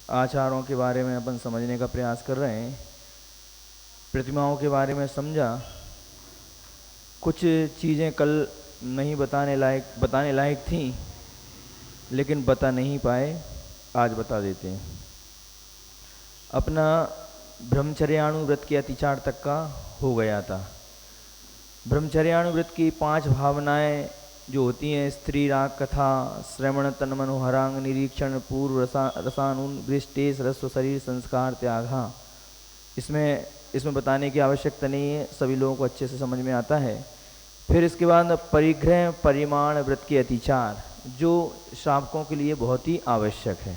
आचारों के बारे में अपन समझने का प्रयास कर रहे हैं। प्रतिमाओं के बारे में समझा, कुछ चीज़ें कल नहीं बताने लायक थी, लेकिन बता नहीं पाए, आज बता देते हैं। अपना ब्रह्मचर्याणु व्रत के अतिचार तक का हो गया था। ब्रह्मचर्याणु व्रत की 5 भावनाएं जो होती हैं, स्त्री राग कथा, श्रवण तन मनोहरांग, निरीक्षण, पूर्व रसानुन, दृष्टेश रस्व, शरीर संस्कार, त्यागा, इसमें बताने की आवश्यकता नहीं है, सभी लोगों को अच्छे से समझ में आता है। फिर इसके बाद परिग्रह परिमाण व्रत के अतिचार, जो श्रावकों के लिए बहुत ही आवश्यक है।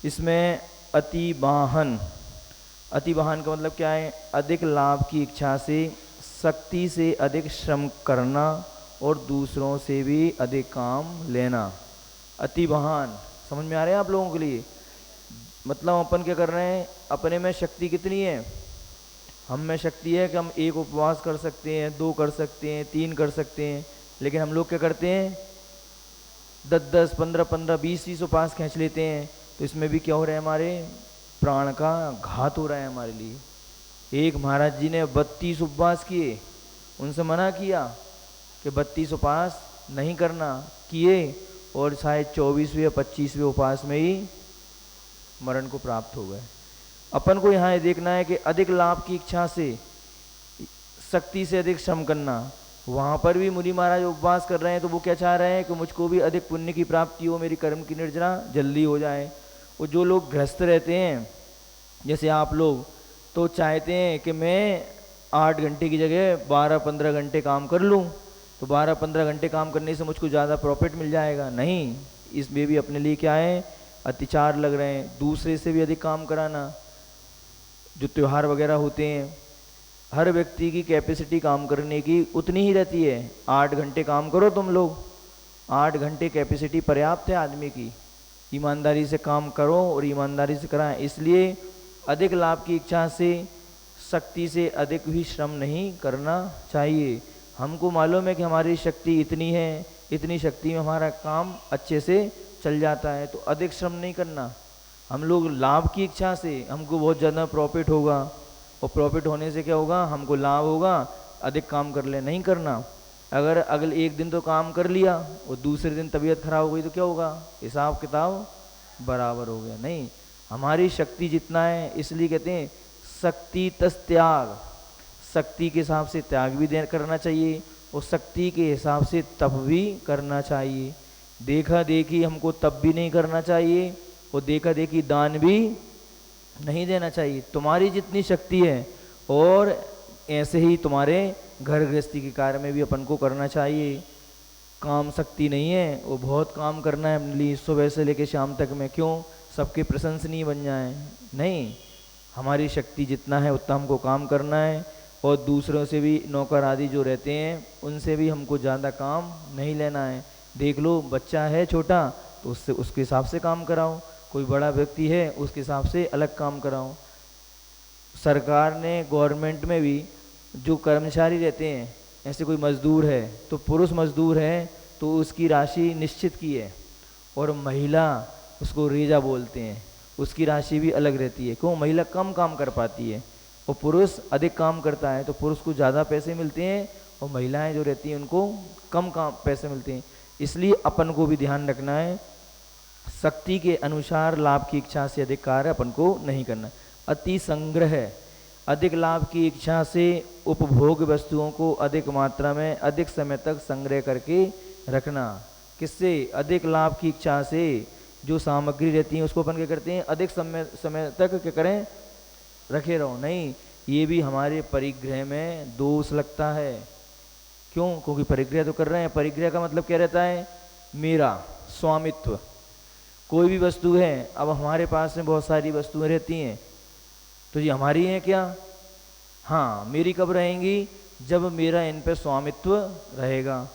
इसमें अतिवाहन का मतलब क्या है? अधिक लाभ की इच्छा से शक्ति से अधिक श्रम करना और दूसरों से भी अधिक काम लेना। अतिवाहन समझ में आ रहे हैं आप लोगों के लिए? मतलब अपन क्या कर रहे हैं, अपने में शक्ति कितनी है? हम में शक्ति है कि हम 1 उपवास कर सकते हैं, 2 कर सकते हैं, 3 कर सकते हैं, लेकिन हम लोग क्या करते हैं, 10-10, 15-15, 20-20 उपवास खींच लेते हैं। तो इसमें भी क्या हो रहा है, हमारे प्राण का घात हो रहा है हमारे लिए। एक महाराज जी ने 32 उपवास किए, उनसे मना किया कि 32 उपवास नहीं करना, किए और शायद 24वें या 25वें उपवास में ही मरण को प्राप्त हो गए। अपन को यहाँ देखना है कि अधिक लाभ की इच्छा से शक्ति से अधिक श्रम करना। वहाँ पर भी मुनि महाराज उपवास कर रहे हैं, तो वो क्या चाह रहे हैं कि मुझको भी अधिक पुण्य की प्राप्ति हो, मेरी कर्म की निर्जना जल्दी हो जाए। और जो लोग गृहस्थ रहते हैं जैसे आप लोग, तो चाहते हैं कि मैं 8 घंटे की जगह 12-15 घंटे काम कर लूँ, तो 12-15 घंटे काम करने से मुझको ज़्यादा प्रॉफिट मिल जाएगा। नहीं, इसमें भी अपने लिए क्या है, अतिचार लग रहे हैं। दूसरे से भी अधिक काम कराना। जो त्यौहार वगैरह होते हैं, हर व्यक्ति की कैपेसिटी काम करने की उतनी ही रहती है। 8 घंटे काम करो तुम लोग, 8 घंटे कैपेसिटी पर्याप्त है आदमी की। ईमानदारी से काम करो और ईमानदारी से कराएं। इसलिए अधिक लाभ की इच्छा से शक्ति से अधिक भी श्रम नहीं करना चाहिए। हमको मालूम है कि हमारी शक्ति इतनी है, इतनी शक्ति में हमारा काम अच्छे से चल जाता है, तो अधिक श्रम नहीं करना। हम लोग लाभ की इच्छा से, हमको बहुत ज़्यादा प्रॉफिट होगा, और प्रॉफिट होने से क्या होगा, हमको लाभ होगा, अधिक काम कर ले, नहीं करना। अगर अगले एक दिन तो काम कर लिया और दूसरे दिन तबीयत खराब हो गई तो क्या होगा, हिसाब किताब बराबर हो गया। नहीं, हमारी शक्ति जितना है, इसलिए कहते हैं शक्ति तस त्याग। शक्ति के हिसाब से त्याग भी करना चाहिए और शक्ति के हिसाब से तप भी करना चाहिए। देखा देखी हमको तप भी नहीं करना चाहिए और देखा देखी दान भी नहीं देना चाहिए। तुम्हारी जितनी शक्ति है, और ऐसे ही तुम्हारे घर गृहस्थी के कार्य में भी अपन को करना चाहिए। काम शक्ति नहीं है, वो बहुत काम करना है अपने लिए, सुबह से लेकर शाम तक में, क्यों, सबके प्रशंसनीय बन जाए। नहीं, हमारी शक्ति जितना है उतना हमको काम करना है, और दूसरों से भी, नौकर आदि जो रहते हैं, उनसे भी हमको ज़्यादा काम नहीं लेना है। देख लो, बच्चा है छोटा तो उससे उसके हिसाब से काम कराओ, कोई बड़ा व्यक्ति है उसके हिसाब से अलग काम कराओ। सरकार ने गवर्नमेंट में भी जो कर्मचारी रहते हैं, ऐसे कोई मजदूर है तो पुरुष मजदूर है तो उसकी राशि निश्चित की है, और महिला उसको रेजा बोलते हैं, उसकी राशि भी अलग रहती है। क्यों, महिला कम काम कर पाती है और पुरुष अधिक काम करता है, तो पुरुष को ज़्यादा पैसे मिलते हैं और महिलाएं जो रहती हैं उनको कम काम पैसे मिलते हैं। इसलिए अपन को भी ध्यान रखना है, शक्ति के अनुसार लाभ की इच्छा से अधिक कार्य अपन को नहीं करना। अति संग्रह, अधिक लाभ की इच्छा से उपभोग वस्तुओं को अधिक मात्रा में अधिक समय तक संग्रह करके रखना। किससे? अधिक लाभ की इच्छा से जो सामग्री रहती है उसको अपन क्या करते हैं, अधिक समय तक क्या करें, रखे रहो। नहीं, ये भी हमारे परिग्रह में दोष लगता है। क्यों? क्योंकि परिग्रह तो कर रहे हैं। परिग्रह का मतलब क्या रहता है, मेरा स्वामित्व। कोई भी वस्तु है, अब हमारे पास में बहुत सारी वस्तुएं रहती हैं, तो ये हमारी हैं क्या? हाँ, मेरी कब रहेंगी, जब मेरा इन पर स्वामित्व रहेगा।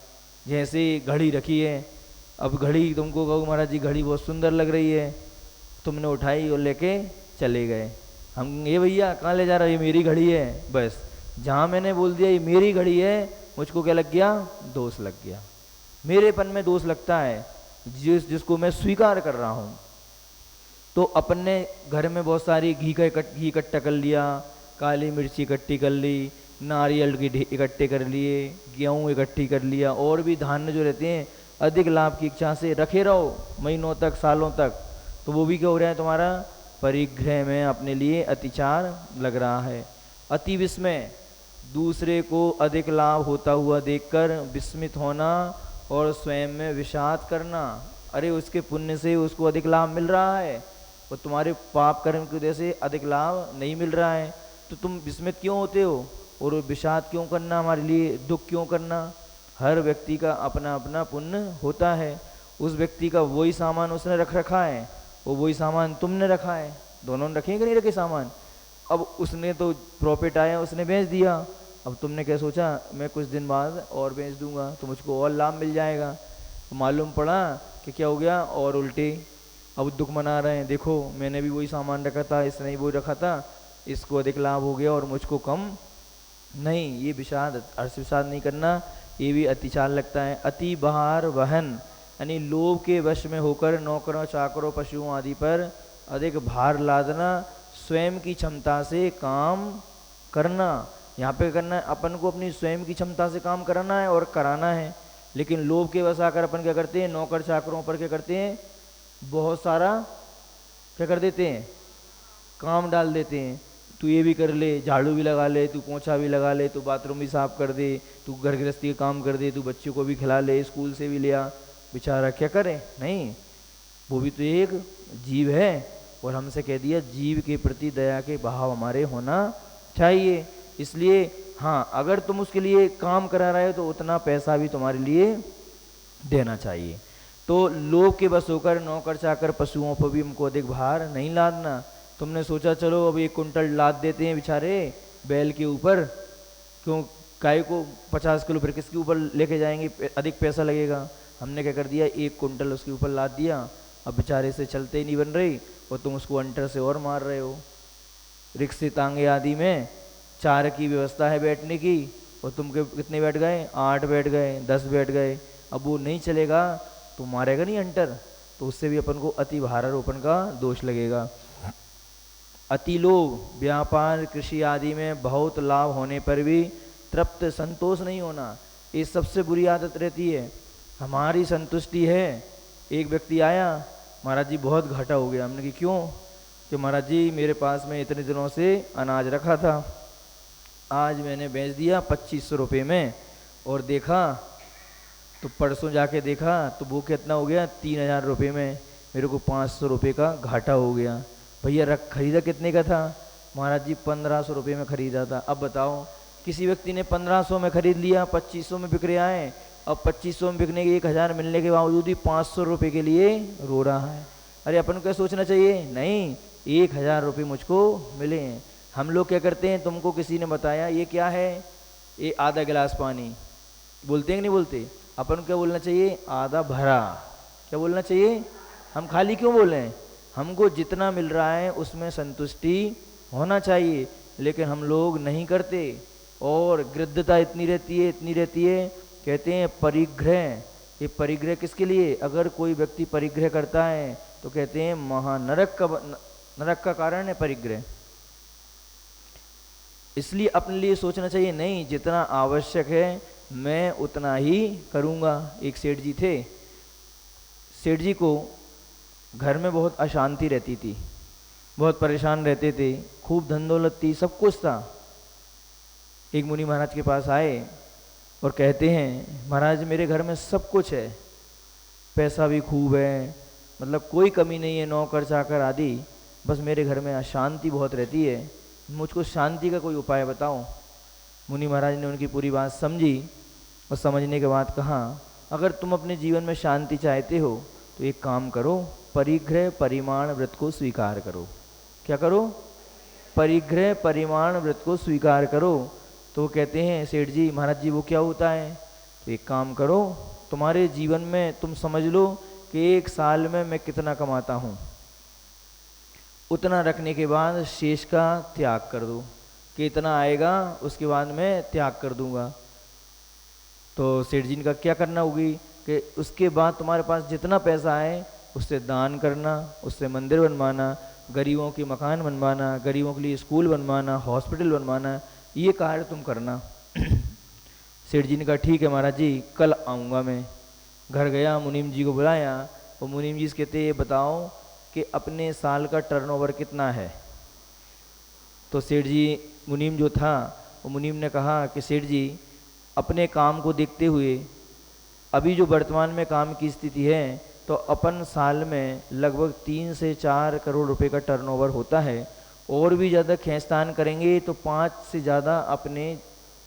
जैसे घड़ी रखी है, अब घड़ी तुमको कहो महाराज जी घड़ी बहुत सुंदर लग रही है, तुमने उठाई और लेके चले गए। हम, ये भैया कहाँ ले जा रहा है, ये मेरी घड़ी है। बस जहाँ मैंने बोल दिया ये मेरी घड़ी है, मुझको क्या लग गया, दोष लग गया। मेरेपन में दोष लगता है, जिसको मैं स्वीकार कर रहा हूँ। तो अपन ने घर में बहुत सारी घी इकट्ठा कर लिया, काली मिर्ची इकट्ठी कर ली, नारियल की इकट्ठे कर लिए, गेहूँ इकट्ठी कर लिया, और भी धान्य जो रहते हैं अधिक लाभ की इच्छा से रखे रहो महीनों तक, सालों तक, तो वो भी क्या हो रहा है तुम्हारा परिग्रह में अपने लिए अतिचार लग रहा है। अति विस्मय, दूसरे को अधिक लाभ होता हुआ देखकर विस्मित होना और स्वयं में विषाद करना। अरे उसके पुण्य से उसको अधिक लाभ मिल रहा है और तुम्हारे पाप कर्म की वजह से अधिक लाभ नहीं मिल रहा है, तो तुम विस्मित क्यों होते हो और विषाद क्यों करना, हमारे लिए दुख क्यों करना। हर व्यक्ति का अपना अपना पुण्य होता है। उस व्यक्ति का वही सामान उसने रख रखा है, वो वही सामान तुमने रखा है, दोनों ने रखे कि नहीं रखे सामान। अब उसने तो प्रॉफिट आया, उसने बेच दिया, अब तुमने क्या सोचा मैं कुछ दिन बाद और बेच दूंगा तो मुझको और लाभ मिल जाएगा। तो मालूम पड़ा कि क्या हो गया, और उल्टे अब दुख मना रहे हैं, देखो मैंने भी वही सामान रखा था, इसने भी वही रखा था, इसको अधिक लाभ हो गया और मुझको कम। नहीं, ये विषाद, अर्थ विषाद नहीं करना, ये भी अतिचार लगता है। अति भार वहन, यानी लोभ के वश में होकर नौकरों, चाकरों, पशुओं आदि पर अधिक भार लादना, स्वयं की क्षमता से काम करना। यहाँ पे करना है अपन को अपनी स्वयं की क्षमता से काम कराना है और कराना है, लेकिन लोभ के वश आकर अपन क्या करते हैं, नौकर चाकरों पर क्या करते हैं, बहुत सारा क्या कर देते हैं, काम डाल देते हैं। तू ये भी कर ले, झाड़ू भी लगा ले, तू पोंछा भी लगा ले, तू बाथरूम भी साफ कर दे, तू घर गृहस्थी का काम कर दे, तू बच्चों को भी खिला ले, स्कूल से भी लिया। बेचारा क्या करे, नहीं, वो भी तो एक जीव है और हमसे कह दिया जीव के प्रति दया के भाव हमारे होना चाहिए। इसलिए हाँ, अगर तुम उसके लिए काम करा रहे हो तो उतना पैसा भी तुम्हारे लिए देना चाहिए। तो लोभ के बस होकर नौकर चाकर पशुओं पर भी हमको अधिक भार नहीं लादना। तुमने सोचा चलो अब 1 कुंटल लाद देते हैं बेचारे बैल के ऊपर, क्यों गाय को 50 किलो फिर किसके ऊपर लेके जाएंगे, अधिक पैसा लगेगा। हमने क्या कर दिया, 1 कुंटल उसके ऊपर लाद दिया, अब बेचारे से चलते ही नहीं बन रही और तुम उसको अंटर से और मार रहे हो। रिक्शे तांगे आदि में 4 की व्यवस्था है बैठने की और तुम कितने बैठ गए, 8 बैठ गए, 10 बैठ गए, अब वो नहीं चलेगा तो मारेगा नहीं अंटर, तो उससे भी अपन को अति भारारोपण का दोष लगेगा। अति लोभ, व्यापार कृषि आदि में बहुत लाभ होने पर भी तृप्त संतोष नहीं होना, ये सबसे बुरी आदत रहती है। हमारी संतुष्टि है। एक व्यक्ति आया, महाराज जी बहुत घाटा हो गया। हमने कहा क्यों, कि महाराज जी मेरे पास में इतने दिनों से अनाज रखा था, आज मैंने बेच दिया 2500 रुपये में, और देखा तो परसों जाके देखा तो वो कितना हो गया, 3000 रुपये में, मेरे को 500 रुपये का घाटा हो गया। भैया खरीदा कितने का था, महाराज जी 1500 रुपये में खरीदा था। अब बताओ, किसी व्यक्ति ने 1500 में खरीद लिया, 2500 में बिक रहा है, अब 2500 में बिकने के 1000 मिलने के बावजूद ही 500 रुपये के लिए रो रहा है। अरे अपन को क्या सोचना चाहिए, नहीं 1000 रुपये मुझको मिले हैं। हम लोग क्या करते हैं, तुमको किसी ने बताया ये क्या है, ये आधा गिलास पानी, बोलते हैं कि नहीं बोलते। अपन को क्या बोलना चाहिए, आधा भरा। क्या बोलना चाहिए, हम खाली क्यों बोल रहे हैं, हमको जितना मिल रहा है उसमें संतुष्टि होना चाहिए, लेकिन हम लोग नहीं करते और गृद्धता इतनी रहती है। कहते हैं परिग्रह, ये परिग्रह किसके लिए, अगर कोई व्यक्ति परिग्रह करता है तो कहते हैं नरक का कारण है परिग्रह। इसलिए अपने लिए सोचना चाहिए, नहीं जितना आवश्यक है मैं उतना ही करूँगा। एक सेठ जी थे, सेठ जी को घर में बहुत अशांति रहती थी, बहुत परेशान रहते थे, खूब धन दौलत थी, सब कुछ था। एक मुनि महाराज के पास आए और कहते हैं महाराज मेरे घर में सब कुछ है, पैसा भी खूब है, मतलब कोई कमी नहीं है, नौकर चाकर आदि, बस मेरे घर में अशांति बहुत रहती है, मुझको शांति का कोई उपाय बताओ। मुनि महाराज ने उनकी पूरी बात समझी और समझने के बाद कहा अगर तुम अपने जीवन में शांति चाहते हो तो एक काम करो, परिग्रह परिमाण व्रत को स्वीकार करो। क्या करो, परिग्रह परिमाण व्रत को स्वीकार करो। तो कहते हैं सेठ जी महाराज जी वो क्या होता है, तो एक काम करो, तुम्हारे जीवन में तुम समझ लो कि 1 साल में मैं कितना कमाता हूँ, उतना रखने के बाद शेष का त्याग कर दो, कि इतना आएगा उसके बाद मैं त्याग कर दूंगा। तो सेठ जी का क्या करना होगी कि उसके बाद तुम्हारे पास जितना पैसा है उससे दान करना, उससे मंदिर बनवाना, गरीबों के मकान बनवाना, गरीबों के लिए स्कूल बनवाना, हॉस्पिटल बनवाना, ये कार्य तुम करना। सेठ जी ने कहा ठीक है महाराज जी, कल आऊँगा मैं। घर गया, मुनीम जी को बुलाया, और मुनीम जी से कहते ये बताओ कि अपने साल का टर्नओवर कितना है। तो सेठ जी, मुनीम जो था वो मुनीम ने कहा कि सेठ जी, अपने काम को देखते हुए अभी जो वर्तमान में काम की स्थिति है तो अपन साल में लगभग 3 से 4 करोड़ रुपए का टर्नओवर होता है, और भी ज़्यादा खींचतान करेंगे तो 5 से ज़्यादा अपने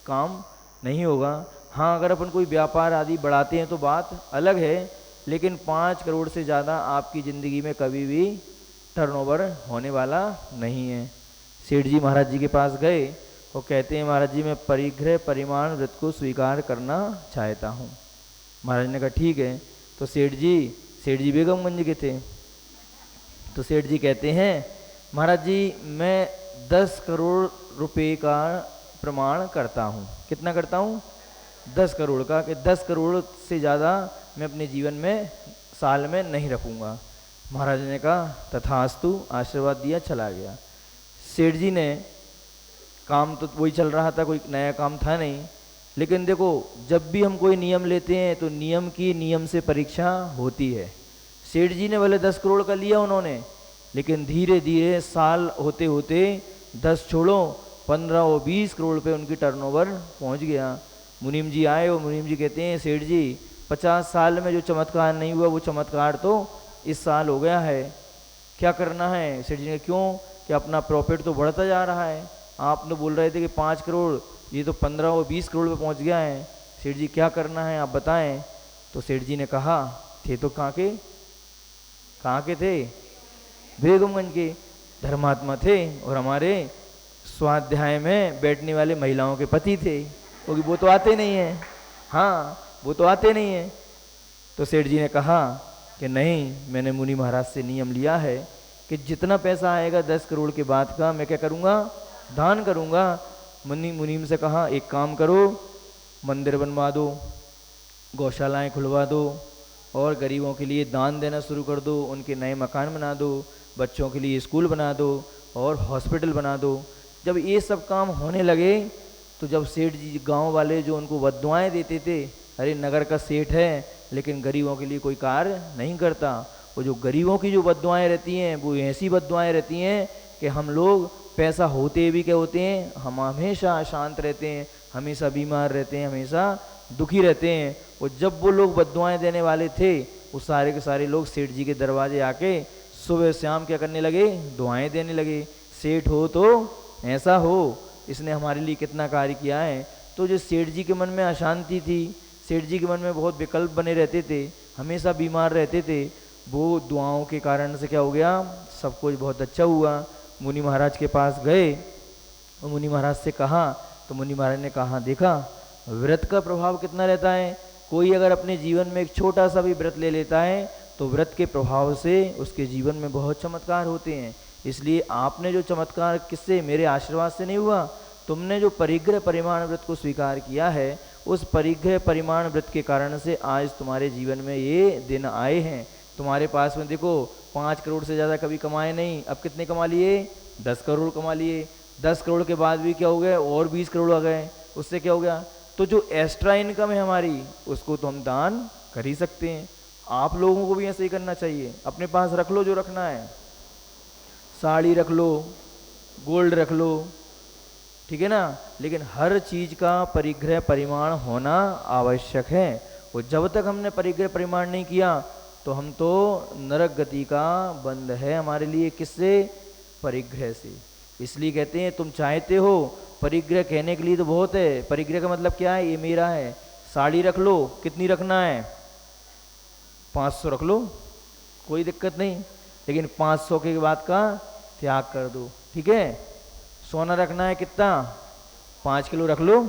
काम नहीं होगा। हाँ, अगर अपन कोई व्यापार आदि बढ़ाते हैं तो बात अलग है, लेकिन 5 करोड़ से ज़्यादा आपकी ज़िंदगी में कभी भी टर्नओवर होने वाला नहीं है। सेठ जी महाराज जी के पास गए और कहते हैं महाराज जी, मैं परिग्रह परिमाण व्रत को स्वीकार करना चाहता हूँ। महाराज ने कहा ठीक है। तो सेठ जी बेगमगंज के थे। तो सेठ जी कहते हैं महाराज जी, मैं 10 करोड़ रुपए का प्रमाण करता हूँ। कितना करता हूँ? 10 करोड़ का, कि 10 करोड़ से ज़्यादा मैं अपने जीवन में साल में नहीं रखूँगा। महाराज ने कहा तथास्तु, आशीर्वाद दिया, चला गया। सेठ जी ने, काम तो वही चल रहा था, कोई नया काम था नहीं, लेकिन देखो जब भी हम कोई नियम लेते हैं तो नियम की नियम से परीक्षा होती है। सेठ जी ने भले 10 करोड़ का लिया उन्होंने, लेकिन धीरे धीरे साल होते होते 10 छोड़ो 15 और 20 करोड़ पे उनकी टर्नओवर पहुंच गया। मुनीम जी आए और मुनीम जी कहते हैं सेठ जी, 50 साल में जो चमत्कार नहीं हुआ वो चमत्कार तो इस साल हो गया है, क्या करना है? सेठ जी ने, क्यों? कि अपना प्रॉफिट तो बढ़ता जा रहा है, आपने बोल रहे थे कि 5 करोड़, ये तो 15 और 20 करोड़ पे पहुंच गया है। सेठ जी क्या करना है आप बताएं। तो सेठ जी ने कहा, थे तो कहाँ के थे? बेगमगंज के धर्मात्मा थे, और हमारे स्वाध्याय में बैठने वाले महिलाओं के पति थे, क्योंकि वो तो आते नहीं हैं। हाँ, वो तो आते नहीं हैं। तो सेठ जी ने कहा कि नहीं, मैंने मुनि महाराज से नियम लिया है कि जितना पैसा आएगा 10 करोड़ के बाद का मैं क्या करूँगा? दान करूँगा। मुनीम से कहा एक काम करो, मंदिर बनवा दो, गौशालाएं खुलवा दो, और गरीबों के लिए दान देना शुरू कर दो, उनके नए मकान बना दो, बच्चों के लिए स्कूल बना दो और हॉस्पिटल बना दो। जब ये सब काम होने लगे तो जब सेठ जी, गांव वाले जो उनको बद्दुआएं देते थे, अरे नगर का सेठ है लेकिन गरीबों के लिए कोई कार्य नहीं करता, वो जो गरीबों की जो बद्दुआएं रहती हैं वो ऐसी बद्दुआएं रहती हैं कि हम लोग पैसा होते भी क्या होते हैं, हम हमेशा अशांत रहते हैं, हमेशा बीमार रहते हैं, हमेशा दुखी रहते हैं। और जब वो लोग बद्दुआएं देने वाले थे, वो सारे के सारे लोग सेठ जी के दरवाजे आके सुबह शाम क्या करने लगे? दुआएं देने लगे। सेठ हो तो ऐसा हो, इसने हमारे लिए कितना कार्य किया है। तो जो सेठ जी के मन में अशांति थी, सेठ जी के मन में बहुत विकल्प बने रहते थे, हमेशा बीमार रहते थे, वो दुआओं के कारण से क्या हो गया? सब कुछ बहुत अच्छा हुआ। मुनि महाराज के पास गए और मुनि महाराज से कहा, तो मुनि महाराज ने कहा देखा व्रत का प्रभाव कितना रहता है। कोई अगर अपने जीवन में एक छोटा सा भी व्रत ले लेता है तो व्रत के प्रभाव से उसके जीवन में बहुत चमत्कार होते हैं। इसलिए आपने जो चमत्कार किससे? मेरे आशीर्वाद से नहीं हुआ, तुमने जो परिग्रह परिमाण व्रत को स्वीकार किया है, उस परिग्रह परिमाण व्रत के कारण से आज तुम्हारे जीवन में ये दिन आए हैं। तुम्हारे पास में देखो 5 करोड़ से ज़्यादा कभी कमाए नहीं, अब कितने कमा लिए? 10 करोड़ कमा लिए। 10 करोड़ के बाद भी क्या हो गए? और 20 करोड़ आ गए। उससे क्या हो गया? तो जो एक्स्ट्रा इनकम है हमारी, उसको तो हम दान कर ही सकते हैं। आप लोगों को भी ऐसे ही करना चाहिए। अपने पास रख लो जो रखना है, साड़ी रख लो, गोल्ड रख लो, ठीक है ना, लेकिन हर चीज़ का परिग्रह परिमाण होना आवश्यक है। और जब तक हमने परिग्रह परिमाण नहीं किया तो हम तो नरक गति का बंद है हमारे लिए। किससे? परिग्रह से। इसलिए कहते हैं तुम चाहते हो, परिग्रह कहने के लिए तो बहुत है। परिग्रह का मतलब क्या है? ये मेरा है। साड़ी रख लो, कितनी रखना है? 500 रख लो, कोई दिक्कत नहीं, लेकिन 500 के बाद का त्याग कर दो, ठीक है। सोना रखना है कितना? 5 किलो रख लो,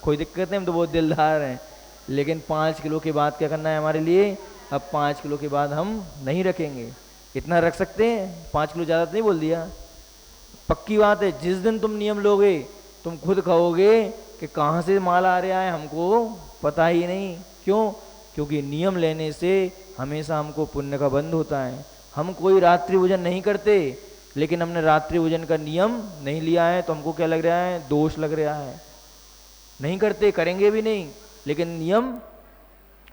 कोई दिक्कत नहीं, हम तो बहुत दिलदार हैं, लेकिन 5 किलो के बाद क्या करना है हमारे लिए? अब 5 किलो के बाद हम नहीं रखेंगे। इतना रख सकते हैं, 5 किलो ज़्यादा तो नहीं बोल दिया। पक्की बात है, जिस दिन तुम नियम लोगे तुम खुद कहोगे कि कहाँ से माल आ रहा है हमको पता ही नहीं। क्यों? क्योंकि नियम लेने से हमेशा हमको पुण्य का बंध होता है। हम कोई रात्रि भोजन नहीं करते, लेकिन हमने रात्रि भोजन का नियम नहीं लिया है, तो हमको क्या लग रहा है, दोष लग रहा है। नहीं करते, करेंगे भी नहीं, लेकिन नियम,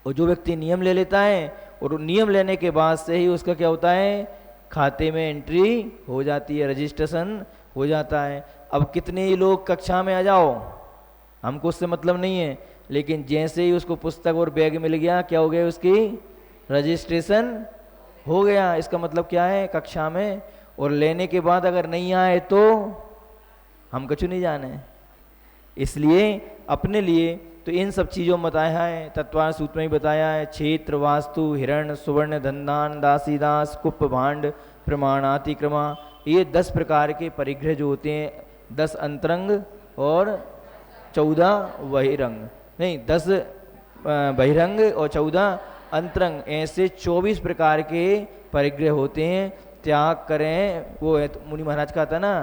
और जो व्यक्ति नियम ले लेता है और नियम लेने के बाद से ही उसका क्या होता है, खाते में एंट्री हो जाती है, रजिस्ट्रेशन हो जाता है। अब कितने ही लोग कक्षा में आ जाओ, हमको उससे मतलब नहीं है, लेकिन जैसे ही उसको पुस्तक और बैग मिल गया, क्या हो गया, उसकी रजिस्ट्रेशन हो गया। इसका मतलब क्या है, कक्षा में और लेने के बाद अगर नहीं आए तो हम कछु नहीं जाने। इसलिए अपने लिए तो इन सब चीज़ों में बताया है, तत्वार्थ सूत्र में ही बताया है, क्षेत्र, वास्तु, हिरण, सुवर्ण, धनदान, दासी दास, कुप, भांड, प्रमाणातिक्रमा, ये 10 प्रकार के परिग्रह जो होते हैं, 10 अंतरंग और 14 बहिरंग, नहीं 10 बहिरंग और 14 अंतरंग, ऐसे 24 प्रकार के परिग्रह होते हैं। त्याग करें, वो है मुनि महाराज का था ना,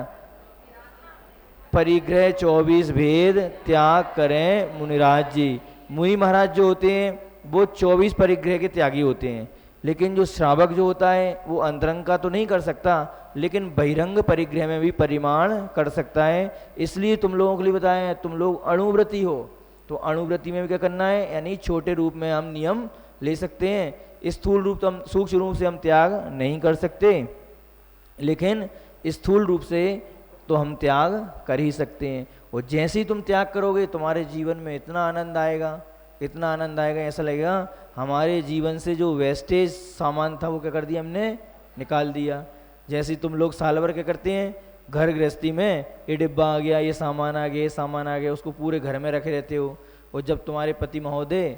परिग्रह 24 भेद त्याग करें मुनिराज जी। मुनि महाराज जो होते हैं वो 24 परिग्रह के त्यागी होते हैं, लेकिन जो श्रावक जो होता है वो अंतरंग का तो नहीं कर सकता, लेकिन बहिरंग परिग्रह में भी परिमाण कर सकता है। इसलिए तुम लोगों के लिए बताया है, तुम लोग अणुव्रती हो, तो अणुव्रती में भी क्या करना है, यानी छोटे रूप में हम नियम ले सकते हैं, स्थूल रूप तो हम, सूक्ष्म रूप से हम त्याग नहीं कर सकते, लेकिन स्थूल रूप से तो हम त्याग कर ही सकते हैं। और जैसे ही तुम त्याग करोगे, तुम्हारे जीवन में इतना आनंद आएगा, इतना आनंद आएगा, ऐसा लगेगा हमारे जीवन से जो वेस्टेज सामान था वो क्या कर दिया, हमने निकाल दिया। जैसे तुम लोग साल भर क्या करते हैं, घर गृहस्थी में ये डिब्बा आ गया, ये सामान आ गया, ये सामान आ गया, उसको पूरे घर में रखे रहते हो। और जब तुम्हारे पति महोदय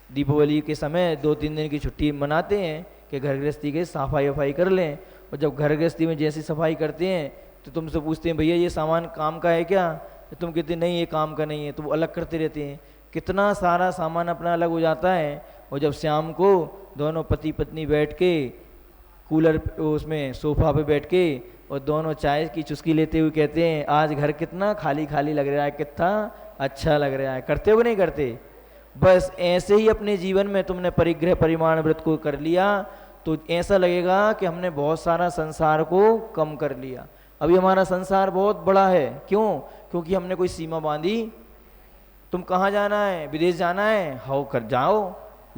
दीपावली के समय 2-3 दिन की छुट्टी मनाते हैं कि घर गृहस्थी के सफाई वफाई कर लें, और जब घर गृहस्थी में जैसी सफाई करते हैं तो तुमसे पूछते हैं, भैया ये सामान काम का है क्या, तो तुम कहते नहीं ये काम का नहीं है, तो वो अलग करते रहते हैं। कितना सारा सामान अपना अलग हो जाता है। और जब शाम को दोनों पति पत्नी बैठ के कूलर उसमें सोफा पे बैठ के और दोनों चाय की चुस्की लेते हुए कहते हैं, आज घर कितना खाली खाली लग रहा है, कितना अच्छा लग रहा है, करते हो नहीं करते। बस ऐसे ही अपने जीवन में तुमने परिग्रह परिमाण व्रत को कर लिया तो ऐसा लगेगा कि हमने बहुत सारा संसार को कम कर लिया। अभी हमारा संसार बहुत बड़ा है, क्यों, क्योंकि हमने कोई सीमा बांधी। तुम कहाँ जाना है, विदेश जाना है, हाउ कर जाओ,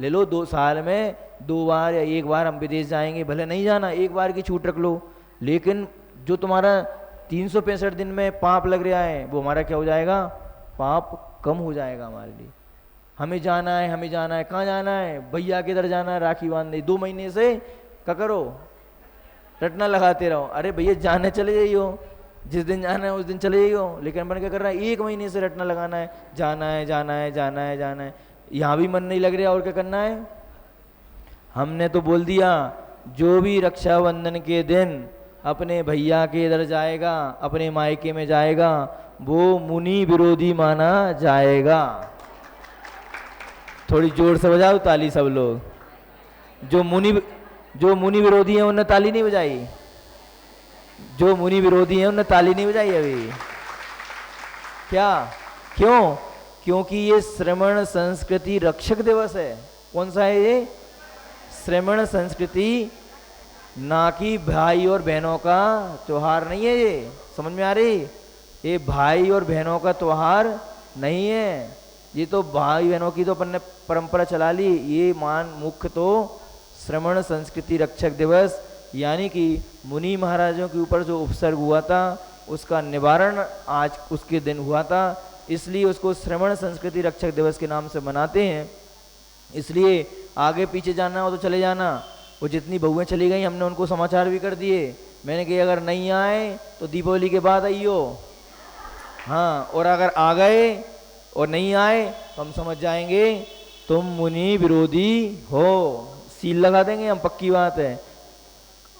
ले लो 2 साल में 2 बार या 1 बार हम विदेश जाएंगे, भले नहीं जाना 1 बार की छूट रख लो, लेकिन जो तुम्हारा 365 दिन में पाप लग रहा है वो हमारा क्या हो जाएगा, पाप कम हो जाएगा हमारे लिए। हमें जाना है, हमें जाना है, कहाँ जाना है, भैया के इधर जाना है, राखी बांधने, 2 महीने से क्या करो, रटना लगाते रहो, अरे भैया जाने चले जाइयो, जिस दिन जाना है उस दिन चले जाइयो, लेकिन मन क्या कर रहा है, 1 महीने से रटना लगाना है, जाना है जाना है जाना है जाना है, यहाँ भी मन नहीं लग रहा, और क्या करना है। हमने तो बोल दिया जो भी रक्षाबंधन के दिन अपने भैया के इधर जाएगा, अपने मायके में जाएगा, वो मुनि विरोधी माना जाएगा। थोड़ी जोर से बजाओ ताली सब लोग। जो मुनि विरोधी हैं उन्होंने ताली नहीं बजाई, जो मुनि विरोधी हैं उन्होंने ताली नहीं बजाई अभी। क्या, क्यों, क्योंकि ये श्रमण संस्कृति रक्षक दिवस है। कौन सा है ये, श्रमण संस्कृति, ना कि भाई और बहनों का त्योहार नहीं है। ये समझ में आ रही, ये भाई और बहनों का त्योहार नहीं है, ये तो भाई बहनों की तो अपन ने परंपरा चला ली। ये मुख्य तो श्रमण संस्कृति रक्षक दिवस, यानी कि मुनि महाराजों के ऊपर जो उपसर्ग हुआ था उसका निवारण आज उसके दिन हुआ था, इसलिए उसको श्रमण संस्कृति रक्षक दिवस के नाम से मनाते हैं। इसलिए आगे पीछे जाना हो तो चले जाना। वो जितनी बहुएं चली गई हमने उनको समाचार भी कर दिए, मैंने कहा अगर नहीं आए तो दीपावली के बाद आइयो, हाँ, और अगर आ गए और नहीं आए तो हम समझ जाएंगे तुम मुनि विरोधी हो, सील लगा देंगे हम, पक्की बात है,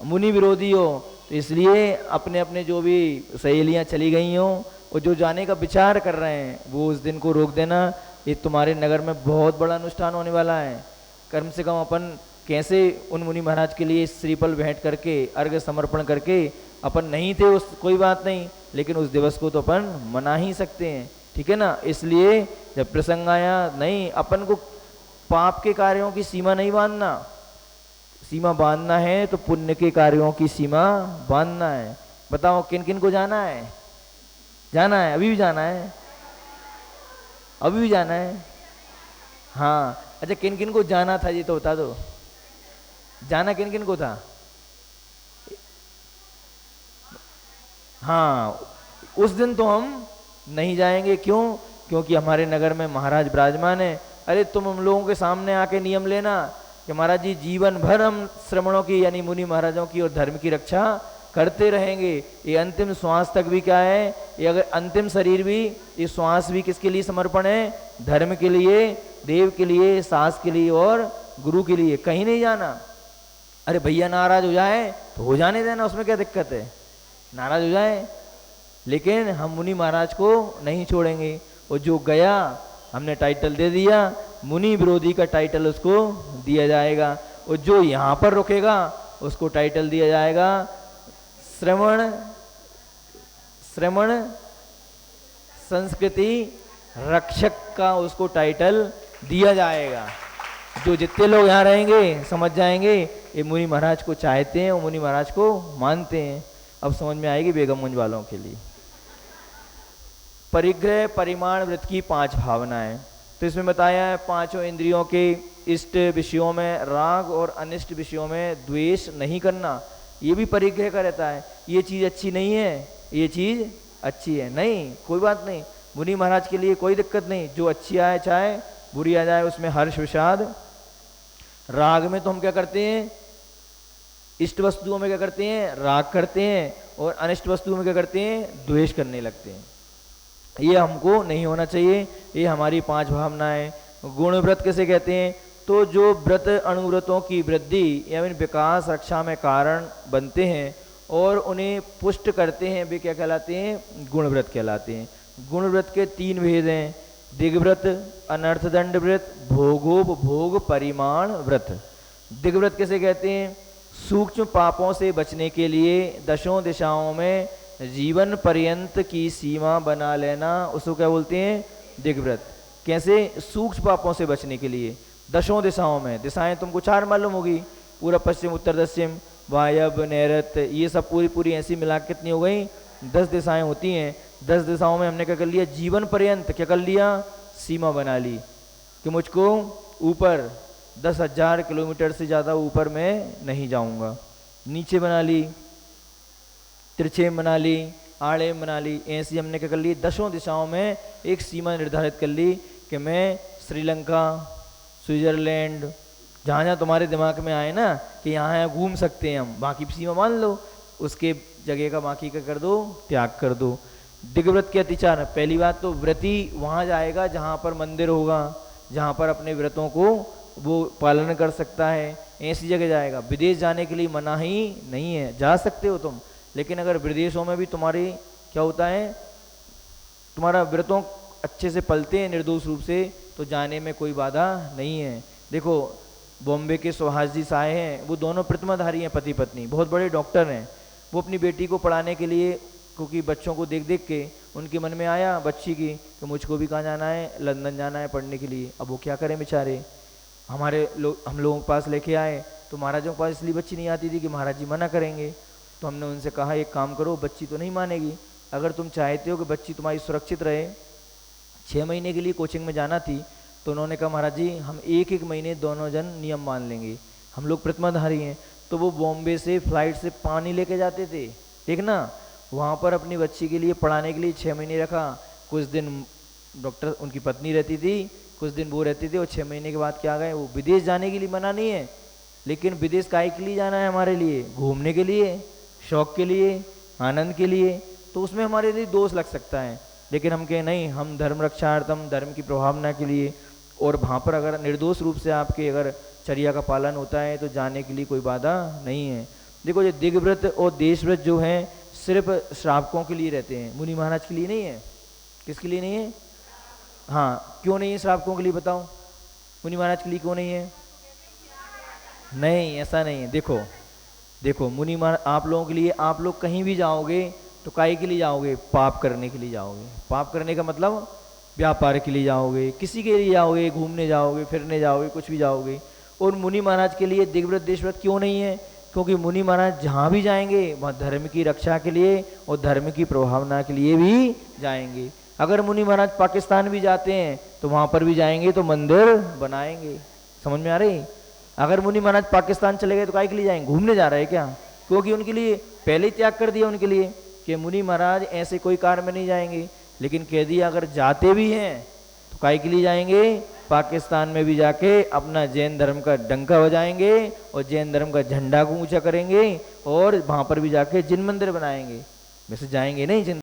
मुनि विरोधी हो। तो इसलिए अपने अपने जो भी सहेलियां चली गई हों और जो जाने का विचार कर रहे हैं वो उस दिन को रोक देना। ये तुम्हारे नगर में बहुत बड़ा अनुष्ठान होने वाला है। कम से कम अपन कैसे उन मुनि महाराज के लिए श्रीफल भेंट करके अर्घ्य समर्पण करके, अपन नहीं थे उस कोई बात नहीं, लेकिन उस दिवस को तो अपन मना ही सकते हैं, ठीक है ना। इसलिए जब प्रसंग आया, नहीं, अपन को पाप के कार्यों की सीमा नहीं बांधना, सीमा बांधना है तो पुण्य के कार्यों की सीमा बांधना है। बताओ किन किन को जाना है? जाना है, अभी भी जाना है, अभी भी जाना है। हाँ अच्छा, किन किन को जाना था ये तो बता दो। जाना किन किन को था? हाँ उस दिन तो हम नहीं जाएंगे। क्यों? क्योंकि हमारे नगर में महाराज विराजमान है। अरे तुम हम लोगों के सामने आके नियम लेना कि महाराज जी जीवन भर हम श्रमणों की यानी मुनि महाराजों की और धर्म की रक्षा करते रहेंगे। ये अंतिम श्वास तक भी क्या है, ये अगर अंतिम शरीर भी, ये श्वास भी किसके लिए समर्पण है? धर्म के लिए, देव के लिए, सास के लिए और गुरु के लिए। कहीं नहीं जाना। अरे भैया नाराज हो जाए तो हो जाने देना, उसमें क्या दिक्कत है? नाराज हो जाए, लेकिन हम मुनि महाराज को नहीं छोड़ेंगे। और जो गया हमने टाइटल दे दिया, मुनि विरोधी का टाइटल उसको दिया जाएगा। और जो यहाँ पर रुकेगा उसको टाइटल दिया जाएगा श्रवण संस्कृति रक्षक का, उसको टाइटल दिया जाएगा। जो जितने लोग यहाँ रहेंगे समझ जाएंगे ये मुनि महाराज को चाहते हैं और मुनि महाराज को मानते हैं। अब समझ में आएगी बेगमगंज वालों के लिए। परिग्रह परिमाण वृत्त की 5 भावनाएं। तो इसमें बताया है पांचों इंद्रियों के इष्ट विषयों में राग और अनिष्ट विषयों में द्वेष नहीं करना, ये भी परिग्रह का रहता है। ये चीज़ अच्छी नहीं है, ये चीज़ अच्छी है, नहीं कोई बात नहीं, मुनि महाराज के लिए कोई दिक्कत नहीं। जो अच्छी आए चाहे बुरी आ जाए उसमें हर्ष विषाद। राग में तो हम क्या करते हैं, इष्ट वस्तुओं में क्या करते हैं, राग करते हैं, और अनिष्ट वस्तुओं में क्या करते हैं, द्वेष करने लगते हैं। ये हमको नहीं होना चाहिए। ये हमारी 5 भावनाएं। गुण व्रत कैसे कहते हैं, तो जो व्रत अनुव्रतों की वृद्धि या विकास रक्षा में कारण बनते हैं और उन्हें पुष्ट करते हैं, वे क्या कहलाते हैं, गुण व्रत कहलाते हैं। गुण व्रत के 3 भेद हैं, दिग्व्रत, अनर्थदंड व्रत, भोगोपभोग परिमाण व्रत। दिग्व्रत कैसे कहते हैं, सूक्ष्म पापों से बचने के लिए दशों दिशाओं में जीवन पर्यंत की सीमा बना लेना, उसको क्या बोलते हैं, दिग्व्रत। कैसे, सूक्ष्म पापों से बचने के लिए दशों दिशाओं में, दिशाएं तुमको 4 मालूम होगी, पूर्व पश्चिम उत्तर दक्षिण वायव्य नैऋत, ये सब पूरी ऐसी मिला कितनी हो गई, 10 दिशाएं होती हैं। 10 दिशाओं में हमने क्या कर लिया, जीवन पर्यंत क्या कर लिया, सीमा बना ली कि मुझको ऊपर 10,000 किलोमीटर से ज़्यादा ऊपर मैं नहीं जाऊंगा। नीचे बना ली, तिरछे बना ली, आड़े बना ली, ऐसी हमने क्या कर ली, दशों दिशाओं में एक सीमा निर्धारित कर ली कि मैं श्रीलंका, स्विट्जरलैंड, जहाँ जहाँ तुम्हारे दिमाग में आए ना कि यहाँ घूम सकते हैं हम, बाकी सीमा मान लो, उसके जगह का बाकी का कर दो, त्याग कर दो। दिग्व्रत के अतिचार, पहली बात तो व्रती वहाँ जाएगा जहाँ पर मंदिर होगा, जहाँ पर अपने व्रतों को वो पालन कर सकता है, ऐसी जगह जाएगा। विदेश जाने के लिए मना ही नहीं है, जा सकते हो तुम, लेकिन अगर विदेशों में भी तुम्हारी क्या होता है, तुम्हारा व्रतों अच्छे से पलते हैं निर्दोष रूप से, तो जाने में कोई बाधा नहीं है। देखो बॉम्बे के सुहास जी साहे हैं, वो दोनों प्रतिमाधारी हैं, पति पत्नी, बहुत बड़े डॉक्टर हैं। वो अपनी बेटी को पढ़ाने के लिए, क्योंकि बच्चों को देख देख के उनके मन में आया बच्ची की कि मुझको भी कहाँ जाना है, लंदन जाना है पढ़ने के लिए। अब वो क्या करें बेचारे, हम लोगों के पास लेके आए, तो महाराजों के पास इसलिए बच्ची नहीं आती थी कि महाराज जी मना करेंगे। तो हमने उनसे कहा एक काम करो, बच्ची तो नहीं मानेगी, अगर तुम चाहते हो कि बच्ची तुम्हारी सुरक्षित रहे, 6 महीने के लिए कोचिंग में जाना थी, तो उन्होंने कहा महाराज जी हम 1-1 महीने दोनों जन नियम मान लेंगे, हम लोग प्रतिमाधारी हैं। तो वो बॉम्बे से फ्लाइट से पानी लेके जाते थे, ठीक ना, वहाँ पर अपनी बच्ची के लिए पढ़ाने के लिए 6 महीने रखा। कुछ दिन डॉक्टर उनकी पत्नी रहती थी, कुछ दिन वो रहती थी, और 6 महीने के बाद क्या गए, वो विदेश जाने के लिए मना नहीं है, लेकिन विदेश काहे के लिए जाना है, हमारे लिए घूमने के लिए, शौक के लिए, आनंद के लिए, तो उसमें हमारे लिए दोष लग सकता है। लेकिन हम कहें नहीं, हम धर्म रक्षार्थम, धर्म की प्रभावना के लिए, और वहाँ पर अगर निर्दोष रूप से आपके अगर चर्या का पालन होता है तो जाने के लिए कोई बाधा नहीं है। देखो ये दिग्व्रत और देशव्रत जो हैं सिर्फ श्रावकों के लिए रहते हैं, मुनि महाराज के लिए नहीं है। किसके लिए नहीं है? हाँ, क्यों नहीं है श्रावकों के लिए, बताओ, मुनि महाराज के लिए क्यों नहीं है? नहीं, ऐसा नहीं है। देखो मुनि महाराज आप लोगों के लिए, आप लोग कहीं भी जाओगे तो काहे के लिए जाओगे, पाप करने के लिए जाओगे। पाप करने का मतलब व्यापार के लिए जाओगे, किसी के लिए जाओगे, घूमने जाओगे, फिरने जाओगे, कुछ भी जाओगे, और मुनि महाराज के लिए दिग्व्रत देशव्रत क्यों नहीं है? क्योंकि मुनि महाराज जहाँ भी जाएंगे वहाँ धर्म की रक्षा के लिए और धर्म की प्रभावना के लिए भी जाएंगे। अगर मुनि महाराज पाकिस्तान भी जाते हैं तो वहाँ पर भी जाएंगे तो मंदिर बनाएंगे। समझ में आ रही? अगर मुनि महाराज पाकिस्तान चले गए तो काहे के लिए जाएंगे? घूमने जा रहे हैं क्या? क्योंकि उनके लिए पहले ही त्याग कर दिया उनके लिए कि मुनि महाराज ऐसे कोई कार्य में नहीं जाएंगे। लेकिन कह दिया अगर जाते भी हैं तो काहे के लिए जाएंगे? पाकिस्तान में भी जाके अपना जैन धर्म का डंका बजाएंगे और जैन धर्म का झंडा को ऊंचा करेंगे और वहां पर भी जाके जिन मंदिर बनाएंगे। वैसे जाएंगे नहीं जिन